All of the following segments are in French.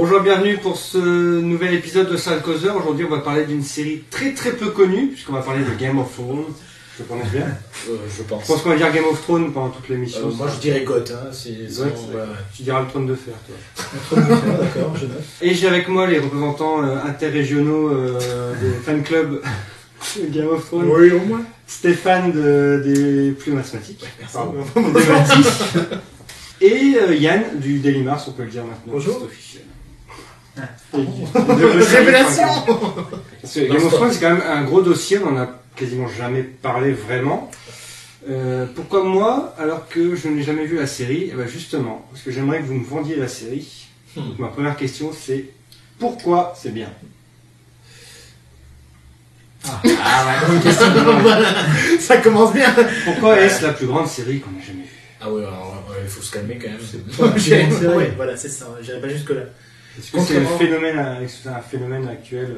Bonjour, bienvenue pour ce nouvel épisode de Sale Causeur. Aujourd'hui, on va parler d'une série très peu connue, puisqu'on va parler de Game of Thrones. Je prononce bien. Je pense. Je pense qu'on va dire Game of Thrones pendant toute l'émission. Moi, je dirais GOT. Hein, Tu diras le trône de fer, toi. Le trône de fer, d'accord, je note. Et j'ai avec moi les représentants interrégionaux des fan clubs de Game of Thrones. Oui, au moins. Stéphane des plus mathématiques. Pardon. Des mathématiques. Et Yann du Daily Mars, on peut le dire maintenant. Bonjour. C'est officiel. Révélation. Parce que Game of Thrones, c'est quand même un gros dossier, on n'en a quasiment jamais parlé vraiment. Pourquoi moi, alors que je n'ai jamais vu la série? Eh ben justement, parce que j'aimerais que vous me vendiez la série. Donc ma première question, c'est pourquoi c'est bien? Bonne question. Voilà. Ça commence bien. Pourquoi est-ce la plus grande série qu'on ait jamais vue? Ah oui, alors il faut se calmer quand même. Ouais, Voilà, c'est ça. J'irai pas jusque là. Est-ce que c'est un phénomène actuel?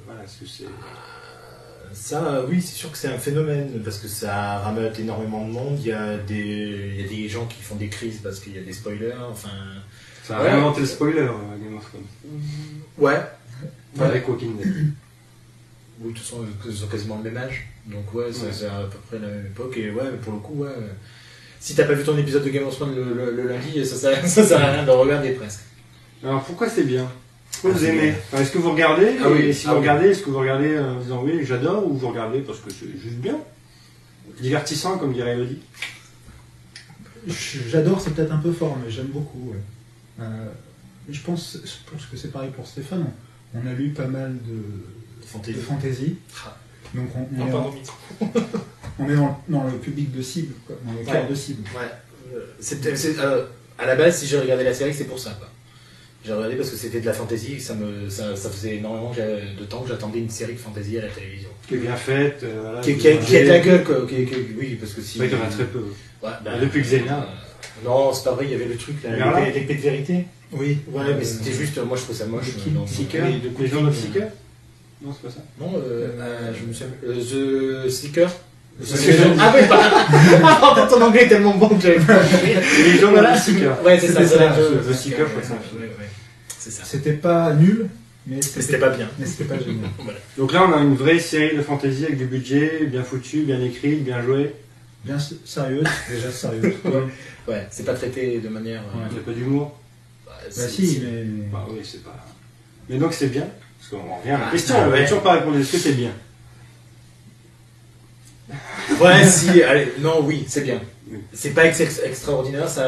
Voilà, est-ce que c'est... Ça, oui, c'est sûr que c'est un phénomène parce que ça ramène énormément de monde. Il y a des gens qui font des crises parce qu'il y a des spoilers. Enfin, ça a réinventé le spoiler, Game of Thrones. Ouais. Avec Walking Dead. Oui, de toute façon, ils ont quasiment le même âge. Donc ouais, c'est à peu près la même époque. Et ouais, pour le coup, ouais. Si t'as pas vu ton épisode de Game of Thrones le lundi, ça sert à rien de regarder presque. Alors pourquoi c'est bien? Pourquoi vous aimez? Enfin, est-ce que vous regardez? Ah oui. Et si vous regardez, est-ce que vous regardez en disant oui, j'adore, ou vous regardez parce que c'est juste bien? Divertissant, comme dirait Elodie. J'adore, c'est peut-être un peu fort, mais j'aime beaucoup. Ouais. Je pense que c'est pareil pour Stéphane. On a lu pas mal de fantasy. Donc on est dans le public de cible, quoi, dans le cœur de cible. Ouais. À la base, si j'ai regardé la série, c'est pour ça, quoi. J'ai regardé parce que c'était de la fantasy, ça faisait énormément de temps que j'attendais une série de fantasy à la télévision. Qui est bien faite, voilà, qui a de la gueule, quoi. Oui, parce que si. C'est vrai qu'il y en a très peu. Ouais, depuis Xena. Non, c'est pas vrai, il y avait le truc, l'épée de vérité. Oui. Ouais, mais c'était juste, moi je trouve ça moche. Seeker, les gens de Seeker? Non, c'est pas ça. Non, je me souviens. The Seeker. Ah oui, pas. Ton anglais est tellement bon que j'avais pas. Les gens de Seeker. Ouais, c'est ça. The Seeker, je crois que c'est un film. C'est ça. C'était pas nul, mais c'était pas bien. Mais c'était pas génial. Voilà. Donc là, on a une vraie série de fantasy avec du budget, bien foutu, bien écrit, bien joué. Bien sérieuse, déjà sérieuse. Ouais, c'est pas traité de manière. Il n'y a pas d'humour. Bah si, mais. Bah oui, c'est pas. Mais donc c'est bien. Parce qu'on revient à la question, on va toujours pas répondre. Est-ce que c'est bien? Ouais, si, allez, non, oui, c'est bien. C'est pas extraordinaire, ça,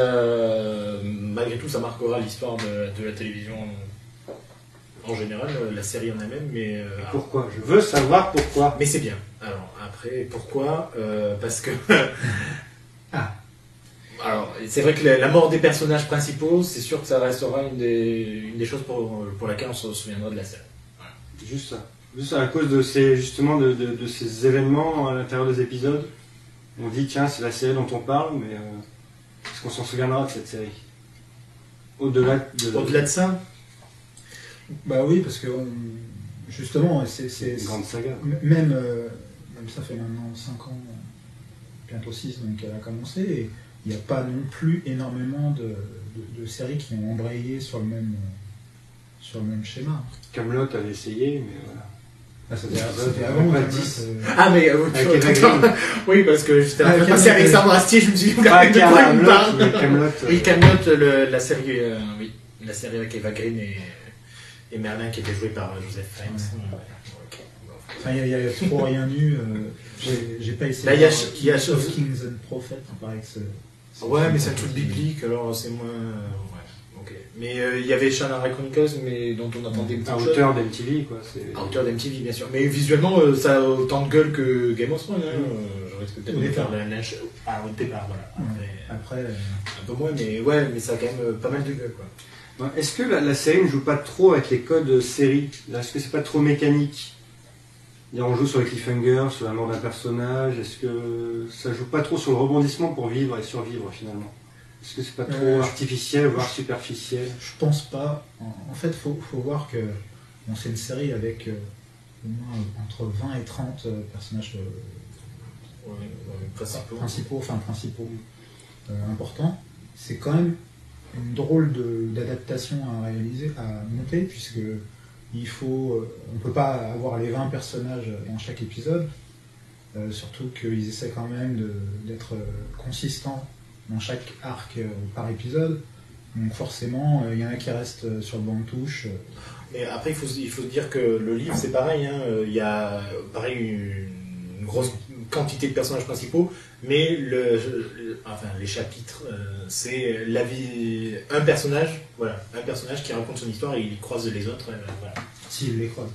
malgré tout, ça marquera l'histoire de la télévision en général, la série en elle-même, mais... pourquoi? Je veux savoir pourquoi. Mais c'est bien. Alors, après, pourquoi? Parce que... Alors, c'est vrai que la mort des personnages principaux, c'est sûr que ça restera une des choses pour laquelle on se souviendra de la série. Voilà. Juste ça. Juste à cause de ces, justement, de ces événements à l'intérieur des épisodes. On dit, tiens, c'est la série dont on parle, mais est-ce qu'on s'en souviendra de cette série? Au-delà de ça? Bah oui, parce que justement, c'est une grande saga. Même ça fait maintenant 5 ans, bientôt 6, donc elle a commencé, et il n'y a pas non plus énormément de séries qui ont embrayé sur le même schéma. Kaamelott avait essayé, mais voilà. Ah, c'était avant, pas 10. Ah, mais oui, parce que j'étais en train de passer avec Sandra Astier, je me suis dit, de quoi il me parle? Oui, Kaamelott, la série, oui, la série avec Eva Green et Merlin qui était joué par Joseph Fiennes. Enfin, il y a trop rien eu. J'ai pas essayé. Là, il y a Kings and Prophets, il paraît que c'est. Ouais, mais c'est un truc biblique, alors c'est moins. Okay. Mais il y avait Shannara Chronicles, mais dont on attendait beaucoup de choses. À hauteur d'MTV, quoi. À hauteur d'MTV, bien sûr. Mais visuellement, ça a autant de gueule que Game of Thrones. Je risque peut-être de faire la lynche. Au départ, voilà. Après un peu moins, mais ça a quand même pas mal de gueule, quoi. Est-ce que la série ne joue pas trop avec les codes série? Est-ce que c'est pas trop mécanique? On joue sur les cliffhangers, sur la mort d'un personnage. Est-ce que ça joue pas trop sur le rebondissement pour vivre et survivre finalement? Est-ce que c'est pas trop artificiel, voire superficiel? Je pense pas. En fait, faut voir que c'est une série avec au moins entre 20 et 30 personnages principaux importants. C'est quand même une drôle d'adaptation à réaliser, à monter, puisque on peut pas avoir les 20 personnages dans chaque épisode, surtout qu'ils essaient quand même d'être consistants dans chaque arc par épisode. Donc forcément, il y en a qui restent sur le banc de touche. Mais après, il faut dire que le livre, c'est pareil. Il y a pareil une grosse quantité de personnages principaux, mais les chapitres, c'est la vie, un personnage qui raconte son histoire et il croise les autres. Voilà. S'il les croise.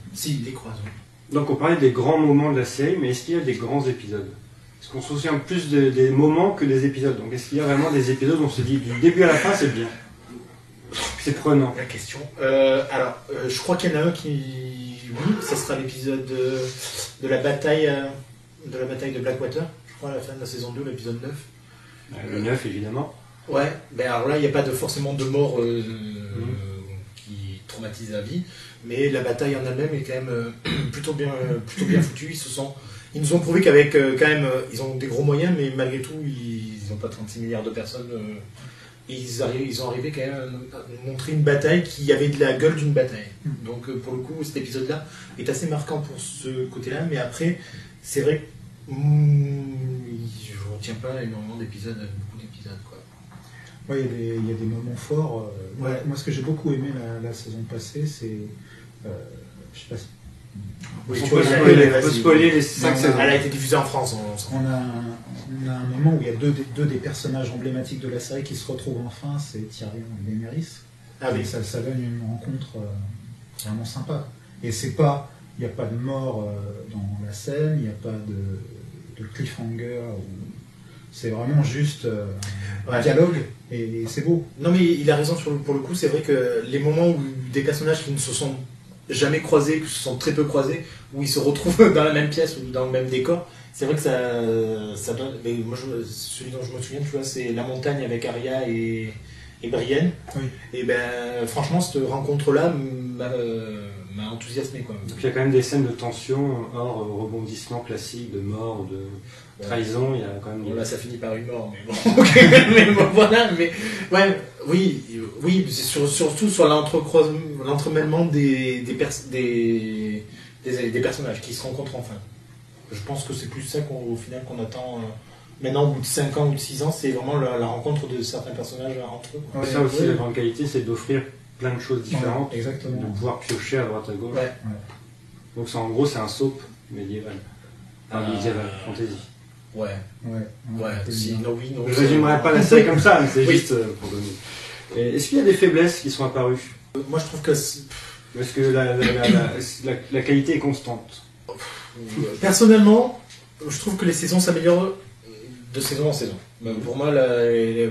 Oui. Donc on parlait des grands moments de la série, mais est-ce qu'il y a des grands épisodes? Est-ce qu'on se souvient plus des moments que des épisodes? Donc est-ce qu'il y a vraiment des épisodes où on se dit du début à la fin c'est bien? C'est prenant. La question. Je crois qu'il y en a un qui... Oui, ça sera l'épisode de la bataille de Blackwater. Je crois à la fin de la saison 2, l'épisode 9. Le 9 évidemment. Ouais, alors là il n'y a pas forcément de mort qui traumatise la vie, mais la bataille en elle-même est quand même plutôt bien foutue. Ils nous ont prouvé qu'avec quand même, ils ont des gros moyens, mais malgré tout, ils n'ont pas 36 milliards de personnes. Ils ont arrivé quand même à montrer une bataille qui avait de la gueule d'une bataille. Donc pour le coup, cet épisode-là est assez marquant pour ce côté-là, mais après, c'est vrai que je ne retiens pas énormément d'épisodes, beaucoup d'épisodes, quoi. Ouais, il y a des moments forts. Ouais. Moi, ce que j'ai beaucoup aimé la saison passée, c'est... je sais pas si... Oui, on peut spoiler les 5 saisons. Elle a été diffusée en France. On a un moment où il y a deux des personnages emblématiques de la série qui se retrouvent enfin, c'est Tyrion et Daenerys. Ah oui. Ça donne une rencontre vraiment sympa. Et il n'y a pas de mort dans la scène, il n'y a pas de cliffhanger. C'est vraiment juste un dialogue et c'est beau. Non mais il a raison pour le coup, c'est vrai que les moments où des personnages qui ne se sont jamais croisés, qui se sont très peu croisés, où ils se retrouvent dans la même pièce ou dans le même décor, c'est vrai que ça donne... Mais moi, celui dont je me souviens, tu vois, c'est La Montagne avec Arya et Brienne. Oui. Et ben franchement, cette rencontre-là m'a enthousiasmé, quoi. Donc il y a quand même des scènes de tension hors rebondissement classique, de mort, de trahison, il y a quand même... Bon, là, ça finit par une mort, mais bon, ok, mais bon, voilà, mais... Ouais, oui, c'est surtout sur l'entremêlement des personnages qui se rencontrent enfin. Je pense que c'est plus ça au final qu'on attend maintenant au bout de 5 ans ou de 6 ans, c'est vraiment la rencontre de certains personnages entre eux. Ouais, ça aussi, la grande qualité, c'est d'offrir plein de choses différentes, exactement. de pouvoir piocher à droite à gauche. Ouais. Donc ça, en gros, c'est un soap médiéval. Médiéval, fantasy. Ouais. Non. Je résumerai pas la série comme ça, mais c'est juste pour donner. Est-ce qu'il y a des faiblesses qui sont apparues? Moi, je trouve que... Est-ce que la qualité est constante? Personnellement, je trouve que les saisons s'améliorent de saison en saison. Pour moi, les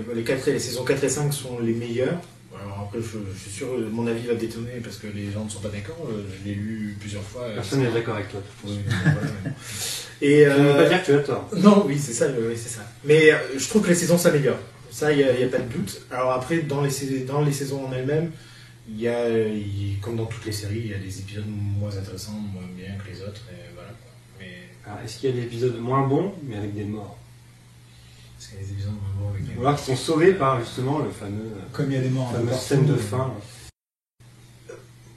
saisons 4 et 5 sont les meilleures. Alors après, je suis sûr, mon avis va détonner parce que les gens ne sont pas d'accord. Je l'ai lu plusieurs fois. Personne n'est d'accord avec toi. Oui, voilà. Et ça ne veut pas dire que tu as tort. Non, oui, c'est ça. Mais je trouve que les saisons s'améliorent. Ça, il n'y a pas de doute. Alors après, dans les saisons en elles-mêmes, comme dans toutes les séries, il y a des épisodes moins intéressants, moins bien que les autres. Et voilà. Alors, est-ce qu'il y a des épisodes moins bons, mais avec des morts? Est-ce qu'il y a des épisodes moins bons avec des morts? Ou alors qui sont sauvés par justement le fameux... Comme il y a des morts. La fameuse scène de fin.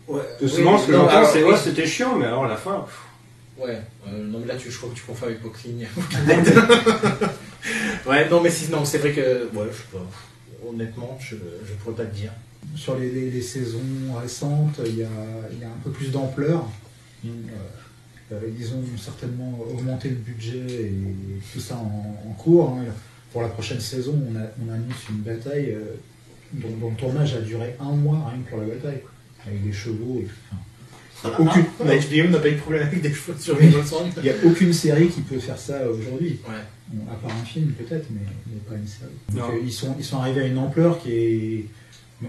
Ouais. Souvent, ce que j'entends, c'est « c'était chiant, mais alors la fin... » Ouais, non mais là je crois que tu confonds avec Boxing. Ouais, non mais non, c'est vrai que, ouais, je sais pas, honnêtement, je pourrais pas te dire. Sur les saisons récentes, il y a un peu plus d'ampleur. Ils ont certainement augmenté le budget et tout ça en cours. Hein. Pour la prochaine saison, on annonce une bataille dont le tournage a duré 1 mois rien que pour la bataille, avec des chevaux et tout. Enfin, HBO n'a pas eu de problème avec des chevaux sur les ensemble. Il n'y a aucune série qui peut faire ça aujourd'hui. Ouais. Bon, à part un film peut-être, mais pas une série. Donc, ils sont arrivés à une ampleur qui est...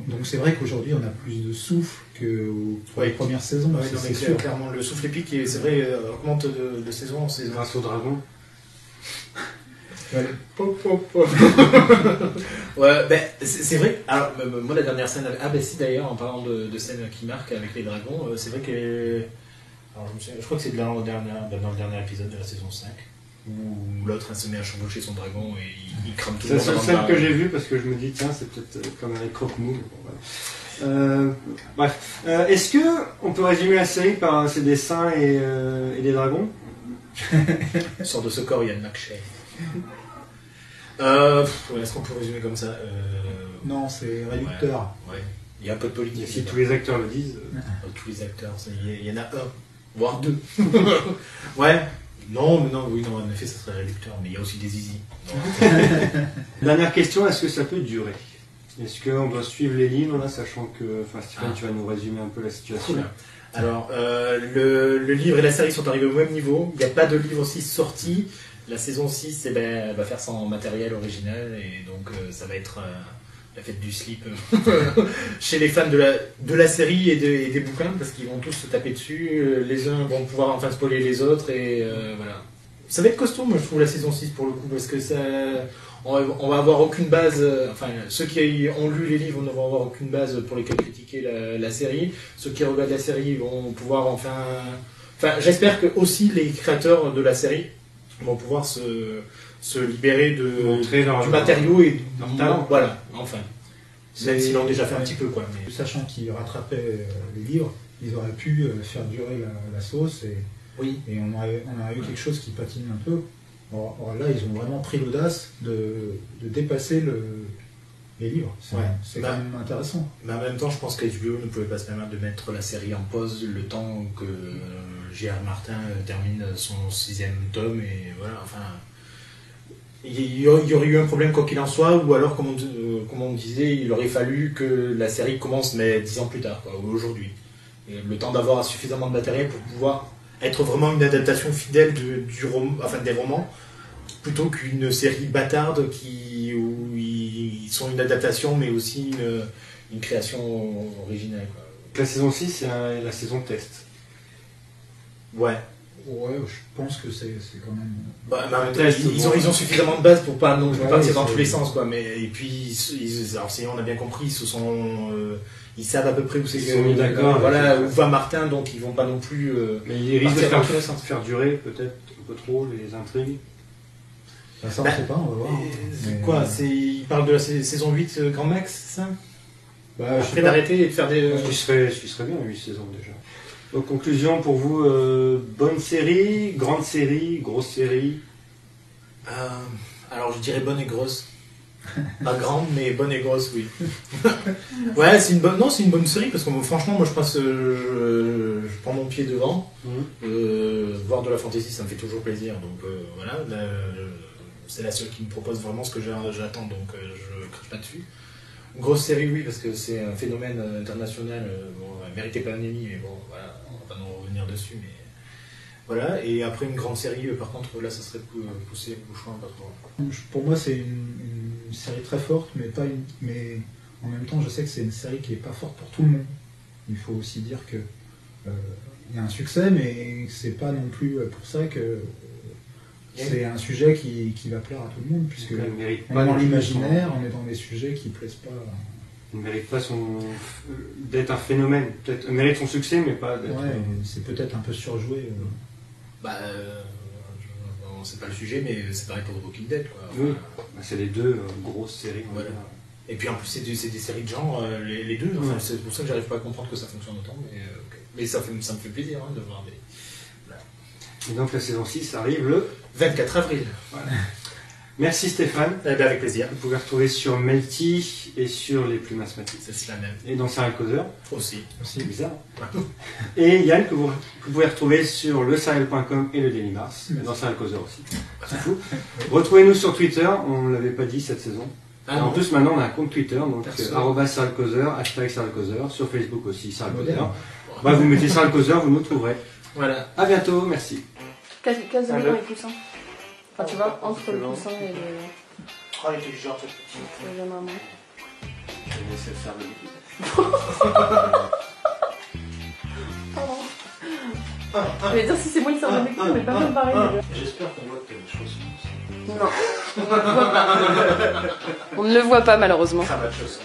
Donc c'est vrai qu'aujourd'hui on a plus de souffle que pour les premières saisons. Ouais, c'est sûr. Clairement, le souffle épique, c'est vrai, augmente de saison en saison. Grâce au dragon. Ouais. Ouais, ben c'est vrai. Alors moi la dernière scène, si d'ailleurs en parlant de scène qui marque avec les dragons, c'est vrai que, alors je crois que c'est dans le dernier épisode de la saison 5. où l'autre se met à chevaucher son dragon et il crame tout le monde. C'est la seule scène que j'ai vue parce que je me dis, tiens, c'est peut-être comme avec Croque-Mou. Bon, voilà. Bref. Est-ce qu'on peut résumer la série par ses dessins et des dragons? Sort de ce corps, Ian McShane. Est-ce qu'on peut résumer comme ça? Non, c'est réducteur. Ouais. Il y a un peu de politique. Si tous les acteurs le disent. Tous les acteurs, il y en a un, voire deux. Ouais. Non, en effet, ça serait réducteur, mais il y a aussi des easy. Dernière question, est-ce que ça peut durer? Est-ce qu'on doit suivre les livres, là, sachant que... Enfin, Stéphane, tu vas nous résumer un peu la situation. Cool. Alors, le livre et la série sont arrivés au même niveau. Il n'y a pas de livre 6 sorti. La saison 6, elle va faire sans matériel original, et donc ça va être la fête du slip chez les fans de la série et des bouquins, parce qu'ils vont tous se taper dessus. Les uns vont pouvoir enfin spoiler les autres, et voilà. Ça va être costaud, moi, je trouve, la saison 6 pour le coup, parce que on va avoir aucune base, enfin, ceux qui ont lu les livres ne vont avoir aucune base pour lesquels critiquer la série. Ceux qui regardent la série vont pouvoir enfin, j'espère que aussi les créateurs de la série vont pouvoir se libérer du matériau et du talent. Voilà, enfin. Même s'ils l'ont déjà fait un petit peu, quoi. Mais... Sachant qu'ils rattrapaient les livres, ils auraient pu faire durer la sauce et on aurait eu quelque chose qui patine un peu. Or là, ils ont vraiment pris l'audace de dépasser les livres. C'est quand même intéressant. Mais en même temps, je pense qu'HBO ne pouvait pas se permettre de mettre la série en pause le temps que J.R. Martin termine son 6e tome, et voilà, enfin... Il y aurait eu un problème quoi qu'il en soit, ou alors, comme on disait, il aurait fallu que la série commence, mais 10 ans plus tard, quoi, ou aujourd'hui. Et le temps d'avoir suffisamment de matériel pour pouvoir être vraiment une adaptation fidèle des romans, plutôt qu'une série bâtarde où ils sont une adaptation, mais aussi une création originale, quoi. La saison 6, c'est la saison test. Ouais, je pense que c'est quand même... ils ont suffisamment de base pour pas non plus partir dans tous les sens, quoi. Mais et puis alors si on a bien compris, ils savent à peu près où c'est. Ils sont mis d'accord. Voilà, où va Martin, donc ils vont pas non plus. Mais ils risquent de faire durer peut-être un peu trop les intrigues. Ça on sait pas, on va voir. Quoi, il parle de la saison 8 Grand Max, c'est ça? Après d'arrêter et de faire des. Ce qui serait bien, 8 saisons déjà. Donc, conclusion pour vous, bonne série, grande série, grosse série? Alors je dirais bonne et grosse. Pas grande, mais bonne et grosse, oui. Ouais, c'est une bonne série, parce que franchement, moi je prends mon pied devant. Voir de la fantasy, ça me fait toujours plaisir, donc voilà. C'est la seule qui me propose vraiment ce que j'attends, donc je crache pas dessus. Grosse série, oui, parce que c'est un phénomène international. Elle méritait pas un Emmy, mais bon, voilà, on va pas nous revenir dessus, mais voilà. Et après une grande série, par contre, là, ça serait poussé le bouchon pas trop. Pour moi, c'est une série très forte, mais en même temps, je sais que c'est une série qui est pas forte pour tout le monde. Il faut aussi dire que il y a un succès, mais c'est pas non plus pour ça que c'est un sujet qui va plaire à tout le monde, puisque on est dans l'imaginaire, on est dans des sujets qui plaisent pas. Il ne mérite pas d'être un phénomène. Peut-être mérite son succès, mais pas d'être. Ouais, c'est peut-être un peu surjoué. C'est pas le sujet, mais c'est pareil pour The Walking Dead, quoi. Oui, c'est les deux grosses séries. Voilà. Et puis en plus, c'est des séries de genre, les deux. Enfin, c'est pour ça que j'arrive pas à comprendre que ça fonctionne autant, mais ça me fait plaisir de voir des. Voilà. Et donc la saison 6 arrive le 24 avril. Voilà. Merci Stéphane. Avec plaisir. Vous pouvez retrouver sur Melty et sur les Plumes Asthmatiques. C'est la même. Et dans Serial Causeur. Aussi. Bizarre. Et Yann, que vous pouvez retrouver sur leserial.com et le Daily Mars. Dans Serial Causeur aussi. C'est fou. Retrouvez-nous sur Twitter. On ne l'avait pas dit cette saison. En plus, maintenant, on a un compte Twitter. Donc, @SerialCauseur, #SerialCauseur. Sur Facebook aussi, Serial Causeur. Vous mettez Serial Causeur, vous nous trouverez. Voilà. À bientôt. Merci. Casemiro et Poussin. Enfin, tu vois, entre le Poussin et le... Oh, il était genre cette petite. La maman. Je vais laisser faire le bébé. Je vais dire si c'est moi qui sors de l'écoute, mais pas comme pareil. J'espère qu'on voit que t'as des choses. Non, on ne le voit pas. On ne le voit pas, malheureusement. Cravate chaussons.